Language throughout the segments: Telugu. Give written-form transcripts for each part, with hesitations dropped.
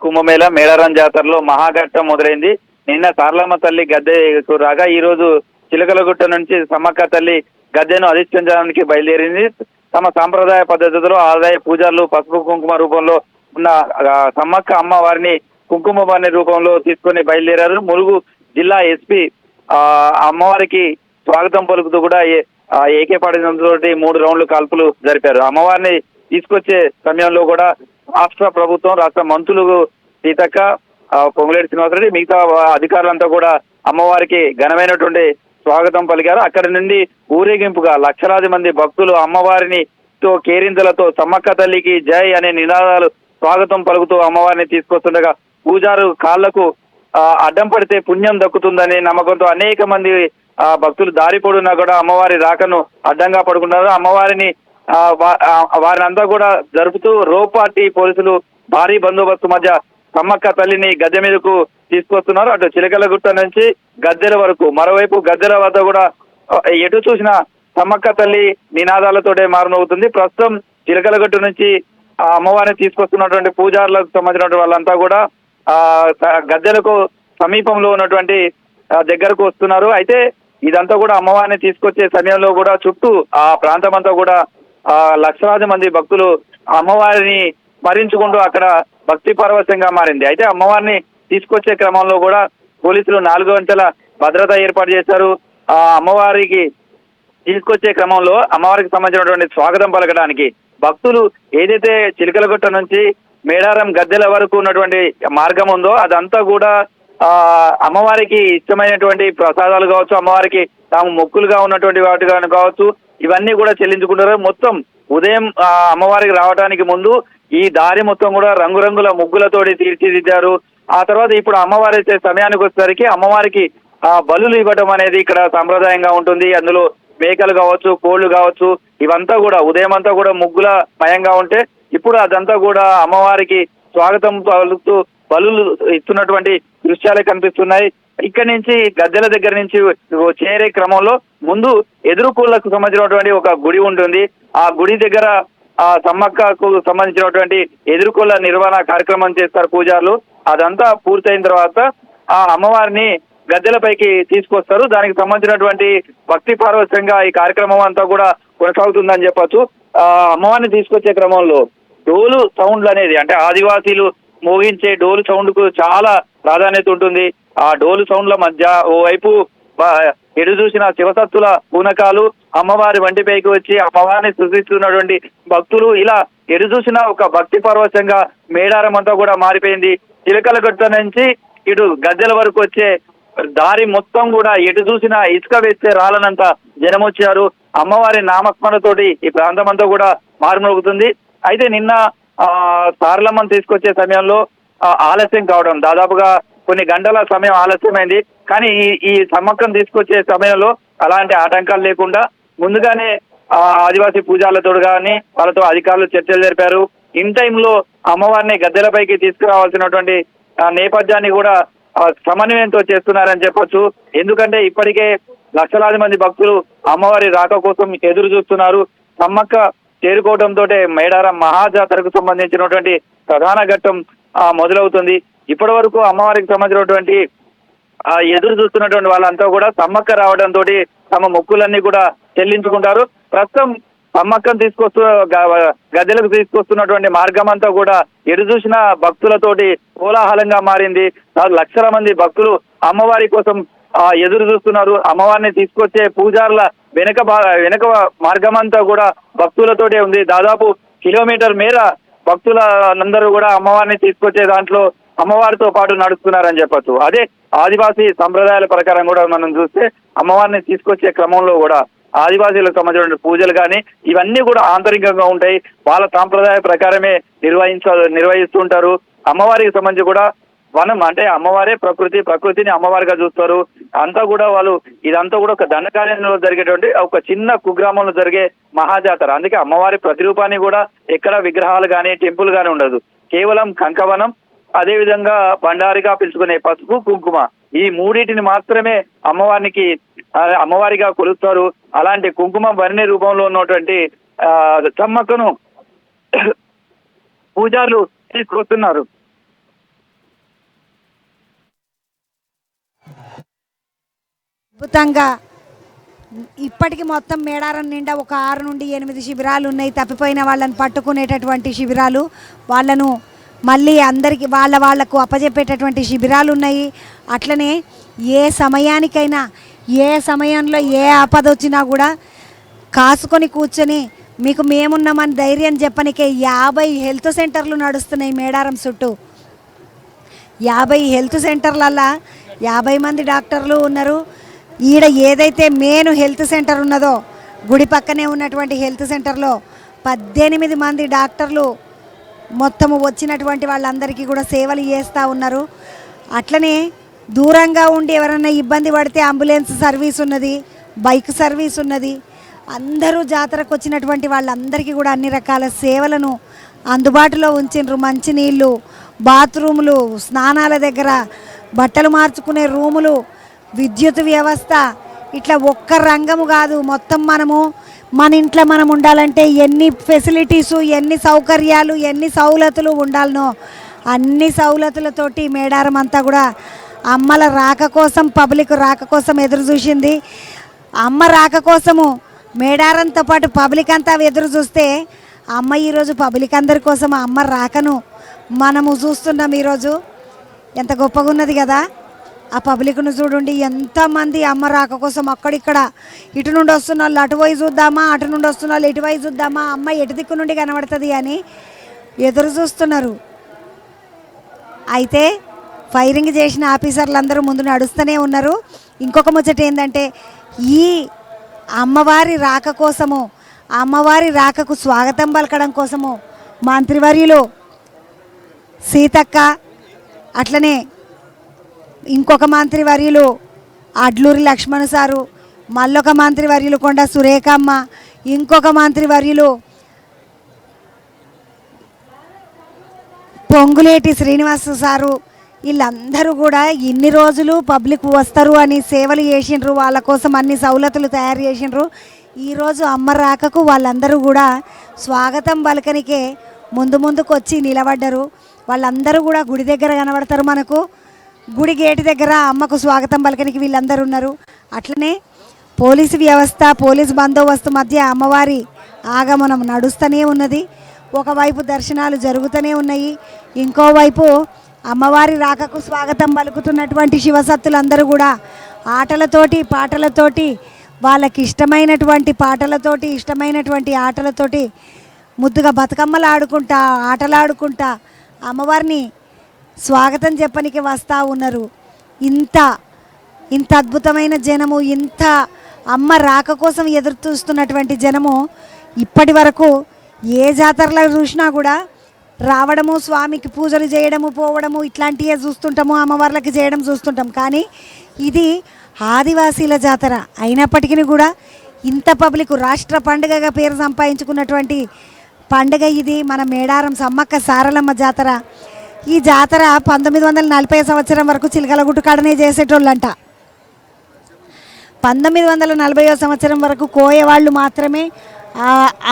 కుంభమేళ మేడారం జాతరలో మహాఘట్టం మొదలైంది. నిన్న సార్లమ్మ తల్లి గద్దెకు రాగా ఈ రోజు చిలకలగుట్ట నుంచి సమ్మక్క తల్లి గద్దెను అధిష్ఠించడానికి బయలుదేరింది. తమ సాంప్రదాయ పద్ధతిలో ఆదాయ పూజలు పసుపు కుంకుమ రూపంలో ఉన్న సమ్మక్క అమ్మవారిని కుంకుమ బాణి రూపంలో తీసుకొని బయలుదేరారు. ములుగు జిల్లా ఎస్పీ అమ్మవారికి స్వాగతం పలుకుతూ కూడా ఏకే పడినంతో 3 రౌండ్లు కాల్పులు జరిపారు. అమ్మవారిని తీసుకొచ్చే సమయంలో కూడా రాష్ట్ర ప్రభుత్వం, రాష్ట్ర మంత్రులు సీతక్క, పొంగులేటి శ్రీనివాసరెడ్డి, మిగతా అధికారులంతా కూడా అమ్మవారికి ఘనమైనటువంటి స్వాగతం పలికారు. అక్కడి నుండి ఊరేగింపుగా లక్షలాది మంది భక్తులు అమ్మవారిని కేరింతలతో సమ్మక్క తల్లికి జై అనే నినాదాలు స్వాగతం పలుకుతూ అమ్మవారిని తీసుకొస్తుండగా పూజారు కాళ్లకు అడ్డం పడితే పుణ్యం దక్కుతుందనే నమ్మకంతో అనేక మంది భక్తులు దారి పొడున్నా కూడా అమ్మవారి రాకను అడ్డంగా పడుకున్నారు. అమ్మవారిని వారినంతా కూడా జరుపుతూ పార్టీ పోలీసులు భారీ బందోబస్తు మధ్య సమ్మక్క తల్లిని గద్దె మీదకు తీసుకొస్తున్నారు. అటు చిలకలగుట్ట నుంచి గద్దెల వరకు, మరోవైపు గద్దెల వద్ద కూడా ఎటు చూసినా సమ్మక్క తల్లి నినాదాలతోటే మారుమవుతుంది. ప్రస్తుతం చిలకలగుట్ట నుంచి అమ్మవారిని తీసుకొస్తున్నటువంటి పూజారులకు సంబంధించినటువంటి వాళ్ళంతా కూడా గద్దెలకు సమీపంలో ఉన్నటువంటి దగ్గరకు వస్తున్నారు. అయితే ఇదంతా కూడా అమ్మవారిని తీసుకొచ్చే సమయంలో కూడా చుట్టూ ఆ ప్రాంతం అంతా కూడా లక్షలాది మంది భక్తులు అమ్మవారిని స్మరించుకుంటూ అక్కడ భక్తి పరవశంగా మారింది. అయితే అమ్మవారిని తీసుకొచ్చే క్రమంలో కూడా పోలీసులు 4 గంటల భద్రత ఏర్పాటు చేశారు. అమ్మవారికి తీసుకొచ్చే క్రమంలో అమ్మవారికి సంబంధించినటువంటి స్వాగతం పలకడానికి భక్తులు ఏదైతే చిలకలగుట్ట నుంచి మేడారం గద్దెల వరకు ఉన్నటువంటి మార్గం ఉందో అదంతా కూడా అమ్మవారికి ఇష్టమైనటువంటి ప్రసాదాలు కావచ్చు, అమ్మవారికి తాము మొక్కులుగా ఉన్నటువంటి వాటి కావచ్చు, ఇవన్నీ కూడా చెల్లించుకుంటారు. మొత్తం ఉదయం అమ్మవారికి రావడానికి ముందు ఈ దారి మొత్తం కూడా రంగురంగుల ముగ్గులతోటి తీర్చిదిద్దారు. ఆ తర్వాత ఇప్పుడు అమ్మవారి వచ్చే సమయానికి వచ్చేసరికి అమ్మవారికి బలులు ఇవ్వడం అనేది ఇక్కడ సాంప్రదాయంగా ఉంటుంది. అందులో మేకలు కావచ్చు, కోళ్లు కావచ్చు, ఇవంతా కూడా ఉదయం అంతా కూడా ముగ్గుల మయంగా ఉంటే ఇప్పుడు అదంతా కూడా అమ్మవారికి స్వాగతం పలుకుతూ బలులు ఇస్తున్నటువంటి దృశ్యాలే కనిపిస్తున్నాయి. ఇక్కడి నుంచి గద్దెల దగ్గర నుంచి చేరే క్రమంలో ముందు ఎదురుకోళ్లకు సంబంధించినటువంటి ఒక గుడి ఉంటుంది. ఆ గుడి దగ్గర సమ్మక్కకు సంబంధించినటువంటి ఎదురుకోళ్ల నిర్వహణ కార్యక్రమం చేస్తారు పూజారులు. అదంతా పూర్తయిన తర్వాత ఆ అమ్మవారిని గద్దెలపైకి తీసుకొస్తారు. దానికి సంబంధించినటువంటి భక్తి పారవశ్యంగా ఈ కార్యక్రమం అంతా కూడా కొనసాగుతుందని చెప్పొచ్చు. అమ్మవారిని తీసుకొచ్చే క్రమంలో డోలు సౌండ్లు అనేది, అంటే ఆదివాసీలు మోగించే డోలు సౌండ్ కు చాలా ప్రాధాన్యత ఉంటుంది. ఆ డోలు సౌండ్ల మధ్య ఓవైపు ఎడు చూసిన శివసత్తుల పూనకాలు, అమ్మవారి వంటిపైకి వచ్చి అమ్మవారిని సృష్టిస్తున్నటువంటి భక్తులు, ఇలా ఎడు చూసిన ఒక భక్తి పరవశంగా మేడారం అంతా కూడా మారిపోయింది. చిలకలగుట్ట నుంచి ఇటు గద్దెల వరకు వచ్చే దారి మొత్తం కూడా ఎటు చూసినా ఇసుక వేస్తే రాలనంత జనం వచ్చారు. అమ్మవారి నామస్మరణతోటి ఈ ప్రాంతం అంతా కూడా మారుమోగుతుంది. అయితే నిన్న సారలమ్మను తీసుకొచ్చే సమయంలో ఆలస్యం కావడం, దాదాపుగా కొన్ని గంటల సమయం ఆలస్యమైంది. కానీ ఈ సమ్మక్కను తీసుకొచ్చే సమయంలో అలాంటి ఆటంకాలు లేకుండా ముందుగానే ఆదివాసీ పూజారులతో కానీ వాళ్ళతో అధికారులు చర్చలు జరిపారు. ఇన్ టైంలో అమ్మవారిని గద్దెలపైకి తీసుకురావాల్సినటువంటి నేపథ్యాన్ని కూడా సమన్వయంతో చేస్తున్నారని చెప్పొచ్చు. ఎందుకంటే ఇప్పటికే లక్షలాది మంది భక్తులు అమ్మవారి రాక కోసం ఎదురు చూస్తున్నారు. సమ్మక్క చేరుకోవడంతో మేడారం మహాజాతరకు సంబంధించినటువంటి ప్రధాన ఘట్టం మొదలవుతుంది. ఇప్పటి వరకు అమ్మవారికి సంబంధించినటువంటి ఎదురు చూస్తున్నటువంటి వాళ్ళంతా కూడా సమ్మక్క రావడంతో తమ మొక్కులన్నీ కూడా చెల్లించుకుంటారు. ప్రస్తుతం సమ్మక్కను గద్దెలకు తీసుకొస్తున్నటువంటి మార్గం అంతా కూడా ఎటు చూసిన భక్తులతోటి కోలాహలంగా మారింది. లక్షల మంది భక్తులు అమ్మవారి కోసం ఎదురు చూస్తున్నారు. అమ్మవారిని తీసుకొచ్చే పూజారుల వెనక మార్గం అంతా కూడా భక్తులతోటే ఉంది. దాదాపు కిలోమీటర్ మేర భక్తులందరూ కూడా అమ్మవారిని తీసుకొచ్చే దాంట్లో అమ్మవారితో పాటు నడుస్తున్నారని చెప్పచ్చు. అదే ఆదివాసీ సంప్రదాయాల ప్రకారం కూడా మనం చూస్తే అమ్మవారిని తీసుకొచ్చే క్రమంలో కూడా ఆదివాసీలకు సంబంధించిన పూజలు కానీ ఇవన్నీ కూడా ఆంతరికంగా ఉంటాయి. వాళ్ళ సాంప్రదాయ ప్రకారమే నిర్వహిస్తుంటారు. అమ్మవారికి సంబంధించి కూడా వనం అంటే అమ్మవారే ప్రకృతిని అమ్మవారిగా చూస్తారు. అంతా కూడా వాళ్ళు ఇదంతా కూడా ఒక దండకార్యంలో జరిగేటువంటి ఒక చిన్న కుగ్రామంలో జరిగే మహాజాతర. అందుకే అమ్మవారి ప్రతిరూపాన్ని కూడా ఎక్కడ విగ్రహాలు కానీ టెంపుల్ కానీ ఉండదు. కేవలం కంకవనం, అదే విధంగా బండారిగా పిలుచుకునే పసుపు కుంకుమ, ఈ మూడింటిని మాత్రమే అమ్మవారిగా కొలుస్తారు. అలాంటి కుంకుమ వర్ణి రూపంలో ఉన్నటువంటి సమ్మక్కను పూజారులు తీసుకొస్తున్నారు. అద్భుతంగా ఇప్పటికి మొత్తం మేడారం నిండా ఒక 6 నుండి 8 శిబిరాలు ఉన్నాయి. తప్పిపోయిన వాళ్ళని పట్టుకునేటటువంటి శిబిరాలు, వాళ్ళను మళ్ళీ అందరికీ వాళ్లకు అప్పజెప్పేటటువంటి శిబిరాలు ఉన్నాయి. అట్లనే ఏ సమయానికైనా ఏ సమయంలో ఏ ఆపద వచ్చినా కూడా కాసుకొని కూర్చొని మీకు మేమున్నామని ధైర్యం చెప్పనికే 50 హెల్త్ సెంటర్లు నడుస్తున్నాయి మేడారం చుట్టూ. 50 హెల్త్ సెంటర్లల్లా 50 మంది డాక్టర్లు ఉన్నారు. ఈడ ఏదైతే మెయిన్ హెల్త్ సెంటర్ ఉన్నదో గుడి పక్కనే ఉన్నటువంటి హెల్త్ సెంటర్లో 18 మంది డాక్టర్లు మొత్తము వచ్చినటువంటి వాళ్ళందరికీ కూడా సేవలు చేస్తూ ఉన్నారు. అట్లనే దూరంగా ఉండి ఎవరైనా ఇబ్బంది పడితే అంబులెన్స్ సర్వీస్ ఉన్నది, బైక్ సర్వీస్ ఉన్నది. అందరూ జాతరకు వచ్చినటువంటి వాళ్ళందరికీ కూడా అన్ని రకాల సేవలను అందుబాటులో ఉంచిండ్రు. మంచినీళ్ళు, బాత్రూములు, స్నానాల దగ్గర బట్టలు మార్చుకునే రూములు, విద్యుత్ వ్యవస్థ, ఇట్లా ఒక్క రంగము కాదు, మొత్తం మన ఇంట్లో మనం ఉండాలంటే ఎన్ని ఫెసిలిటీసు, ఎన్ని సౌకర్యాలు, ఎన్ని సౌలతులు ఉండాలనో అన్ని సౌలతులతోటి మేడారం అంతా కూడా అమ్మల రాక కోసం, పబ్లిక్ రాక కోసం ఎదురు చూసింది. అమ్మ రాక కోసము మేడారంతో పాటు పబ్లిక్ అంతా ఎదురు చూస్తే అమ్మ ఈరోజు పబ్లిక్ అందరి కోసం అమ్మ రాకను మనము చూస్తున్నాం. ఈరోజు ఎంత గొప్పగా ఉన్నది కదా. ఆ పబ్లిక్ను చూడండి, ఎంతమంది అమ్మ రాక కోసం అక్కడిక్కడ ఇటు నుండి వస్తున్న వాళ్ళు అటువైపు చూద్దామా, అటు నుండి వస్తున్న వాళ్ళు ఇటువైపు చూద్దామా, అమ్మ ఎటు దిక్కు నుండి కనబడుతుంది అని ఎదురు చూస్తున్నారు. అయితే ఫైరింగ్ చేసిన ఆఫీసర్లు అందరూ ముందు నడుస్తూనే ఉన్నారు. ఇంకొక ముచ్చట ఏంటంటే ఈ అమ్మవారి రాక కోసము, అమ్మవారి రాకకు స్వాగతం పలకడం కోసము మంత్రివర్యులు సీతక్క, అట్లనే ఇంకొక మంత్రివర్యులు అడ్లూరి లక్ష్మణ్ సారు, మళ్ళొక మంత్రివర్యులు కొండ సురేఖమ్మ, ఇంకొక మంత్రివర్యులు పొంగులేటి శ్రీనివాస్ సారు, వీళ్ళందరూ కూడా ఇన్ని రోజులు పబ్లిక్ వస్తారు అని సేవలు చేసిండ్రు. వాళ్ళ కోసం అన్ని సౌలతులు తయారు చేసిండ్రు. ఈరోజు అమ్మ రాకకు వాళ్ళందరూ కూడా స్వాగతం పలకనికే ముందుకు వచ్చి నిలబడ్డారు. వాళ్ళందరూ కూడా గుడి దగ్గర కనబడతారు. మనకు గుడి గేటు దగ్గర అమ్మకు స్వాగతం పలకనికి వీళ్ళందరూ ఉన్నారు. అట్లనే పోలీసు వ్యవస్థ, పోలీసు బందోబస్తు మధ్య అమ్మవారి ఆగమనం నడుస్తూనే ఉన్నది. ఒకవైపు దర్శనాలు జరుగుతూనే ఉన్నాయి, ఇంకోవైపు అమ్మవారి రాకకు స్వాగతం పలుకుతున్నటువంటి శివసత్తులందరూ కూడా ఆటలతోటి పాటలతోటి, వాళ్ళకి ఇష్టమైనటువంటి పాటలతోటి, ఇష్టమైనటువంటి ఆటలతోటి ముద్దుగా బతుకమ్మలు ఆడుకుంటా, ఆటలాడుకుంటా అమ్మవారిని స్వాగతం చెప్పనికి వస్తూ ఉన్నారు. ఇంత అద్భుతమైన జనము, ఇంత అమ్మ రాక కోసం ఎదురు చూస్తున్నటువంటి జనము ఇప్పటి వరకు ఏ జాతరలో చూసినా కూడా రావడము, స్వామికి పూజలు చేయడము, పోవడము ఇట్లాంటివే చూస్తుంటాము, అమ్మవార్లకి చేయడం చూస్తుంటాం. కానీ ఇది ఆదివాసీల జాతర అయినప్పటికీ కూడా ఇంత పబ్లిక్, రాష్ట్ర పండుగగా పేరు సంపాదించుకున్నటువంటి పండుగ ఇది మన మేడారం సమ్మక్క సారలమ్మ జాతర. ఈ జాతర 1940 సంవత్సరం వరకు చిలకలగుట్టు కాడనే చేసేటోళ్ళంట. 1940వ సంవత్సరం వరకు కోయ వాళ్ళు మాత్రమే,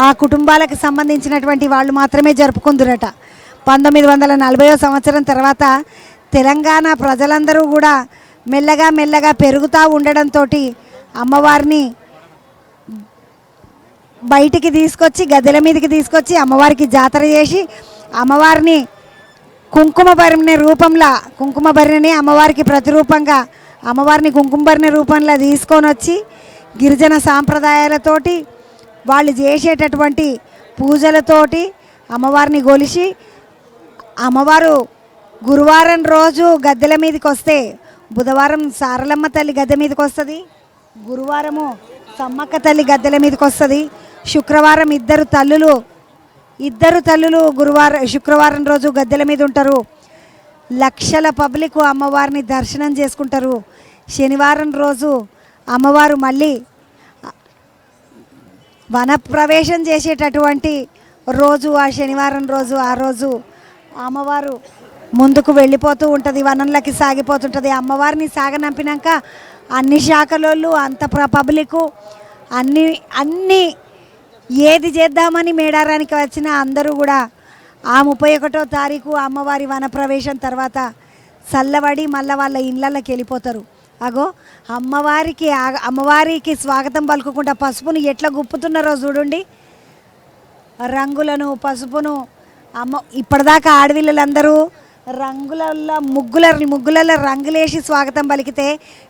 ఆ కుటుంబాలకు సంబంధించినటువంటి వాళ్ళు మాత్రమే జరుపుకుందురట. 1940వ సంవత్సరం తర్వాత తెలంగాణ ప్రజలందరూ కూడా మెల్లగా మెల్లగా పెరుగుతూ ఉండడంతో అమ్మవారిని బయటికి తీసుకొచ్చి గద్దెల మీదకి తీసుకొచ్చి అమ్మవారికి జాతర చేసి అమ్మవారిని కుంకుమ భరణి రూపంలో కుంకుమ భరణి అమ్మవారికి ప్రతిరూపంగా అమ్మవారిని కుంకుమ భరణి రూపంలో తీసుకొని వచ్చి గిరిజన సాంప్రదాయాలతోటి వాళ్ళు చేసేటటువంటి పూజలతోటి అమ్మవారిని గొలిచి అమ్మవారు గురువారం రోజు గద్దెల మీదకి వస్తే బుధవారం సారలమ్మ తల్లి గద్దె మీదకి వస్తుంది, గురువారము సమ్మక్క తల్లి గద్దెల మీదకి వస్తుంది, శుక్రవారం ఇద్దరు తల్లులు శుక్రవారం రోజు గద్దెల మీద ఉంటారు. లక్షల పబ్లిక్ అమ్మవారిని దర్శనం చేసుకుంటారు. శనివారం రోజు అమ్మవారు మళ్ళీ వనప్రవేశం చేసేటటువంటి రోజు ఆ శనివారం రోజు ఆ రోజు అమ్మవారు ముందుకు వెళ్ళిపోతూ ఉంటుంది, వనంలోకి సాగిపోతుంటుంది. అమ్మవారిని సాగనంపినాక అన్ని శాఖలోళ్ళు అంత పబ్లిక్ అన్నీ ఏది చేద్దామని మేడారానికి వచ్చిన అందరూ కూడా ఆ 31వ తారీఖు అమ్మవారి వనప్రవేశం తర్వాత చల్లబడి మళ్ళీ వాళ్ళ ఇళ్ళకి వెళ్ళిపోతారు. అగో అమ్మవారికి స్వాగతం పలుకుకుండా పసుపును ఎట్లా గుప్పుతున్నారో చూడండి. రంగులను పసుపును ఇప్పటిదాకా ఆడవిళ్ళందరూ రంగులలో ముగ్గులలో రంగులేసి స్వాగతం పలికితే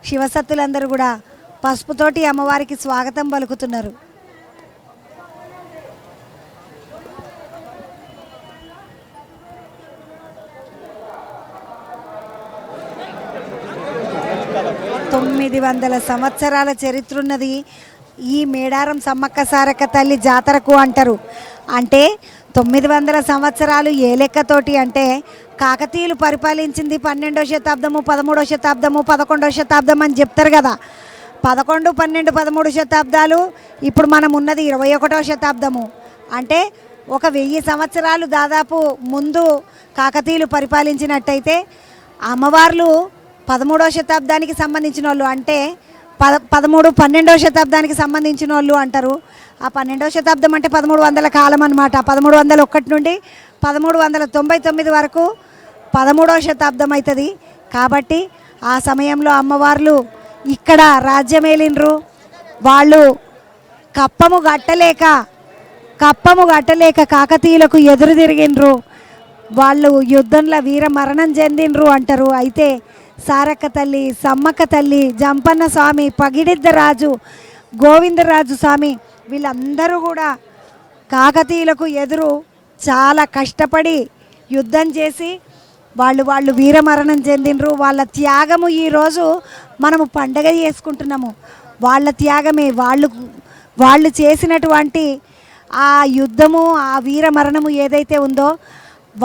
శివసత్తులందరూ కూడా పసుపుతోటి అమ్మవారికి స్వాగతం పలుకుతున్నారు. తొమ్మిది 900 సంవత్సరాల చరిత్ర ఉన్నది ఈ మేడారం సమ్మక్క సారక్క తల్లి జాతరకు అంటారు. అంటే 900 సంవత్సరాలు ఏ లెక్కతోటి అంటే కాకతీయులు పరిపాలించింది 12వ శతాబ్దము 13వ శతాబ్దము 11వ శతాబ్దం అని చెప్తారు కదా. 11, 12, 13 శతాబ్దాలు, ఇప్పుడు మనం ఉన్నది 21వ శతాబ్దము. అంటే ఒక 1000 సంవత్సరాలు దాదాపు ముందు కాకతీయులు పరిపాలించినట్టయితే అమ్మవార్లు 13వ శతాబ్దానికి సంబంధించిన వాళ్ళు, అంటే 13, 12వ శతాబ్దానికి సంబంధించిన వాళ్ళు అంటారు. ఆ 12వ శతాబ్దం అంటే 1300 కాలం అన్నమాట. 1301 నుండి 1399 వరకు 13వ శతాబ్దం అవుతుంది. కాబట్టి ఆ సమయంలో అమ్మవార్లు ఇక్కడ రాజ్యమేలిండ్రు. వాళ్ళు కప్పము గట్టలేక కాకతీయులకు ఎదురు తిరిగిండ్రు. వాళ్ళు యుద్ధంలో వీర మరణం చెందిండ్రు అంటారు. అయితే సారక్క తల్లి, సమ్మక్క తల్లి, జంపన్న స్వామి, పగిడిద్దరాజు, గోవిందరాజు స్వామి వీళ్ళందరూ కూడా కాకతీయులకు ఎదురు చాలా కష్టపడి యుద్ధం చేసి వాళ్ళు వీరమరణం చెందిండ్రు. వాళ్ళ త్యాగము ఈరోజు మనము పండగ చేసుకుంటున్నాము. వాళ్ళ త్యాగమే వాళ్ళు చేసినటువంటి ఆ యుద్ధము, ఆ వీరమరణము ఏదైతే ఉందో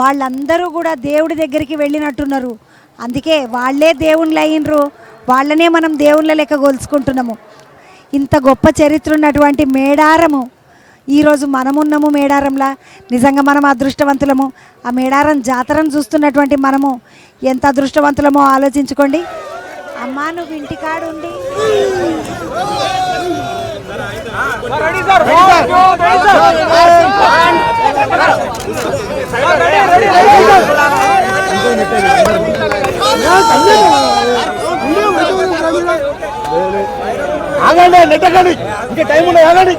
వాళ్ళందరూ కూడా దేవుడి దగ్గరికి వెళ్ళినట్టున్నారు. అందుకే వాళ్ళే దేవుళ్ళు అయినరు, వాళ్ళనే మనం దేవుళ్ళ లెక్క గొలుచుకుంటున్నాము. ఇంత గొప్ప చరిత్ర ఉన్నటువంటి మేడారము ఈరోజు మనమున్నాము మేడారంలా. నిజంగా మనం అదృష్టవంతులము. ఆ మేడారం జాతరను చూస్తున్నటువంటి మనము ఎంత అదృష్టవంతులమో ఆలోచించుకోండి. అమ్మా నువ్వు ఇంటికాడుండి ఆగండి, నెట్టకండి, ఇంకా టైం ఉన్నాయి, ఆగండి.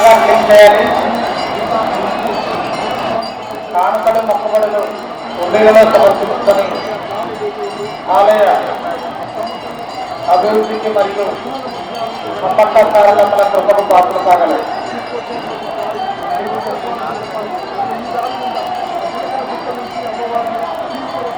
త్వరగా క్లీన్ చేయాలి. కానుకలు మొక్కుబడులు ఉండేలో సమర్పించుకొని ఆలయ అభివృద్ధికి మరియు సంపర్క కార్యక్రమాల కృపకు పాత్రలు కాగలరు.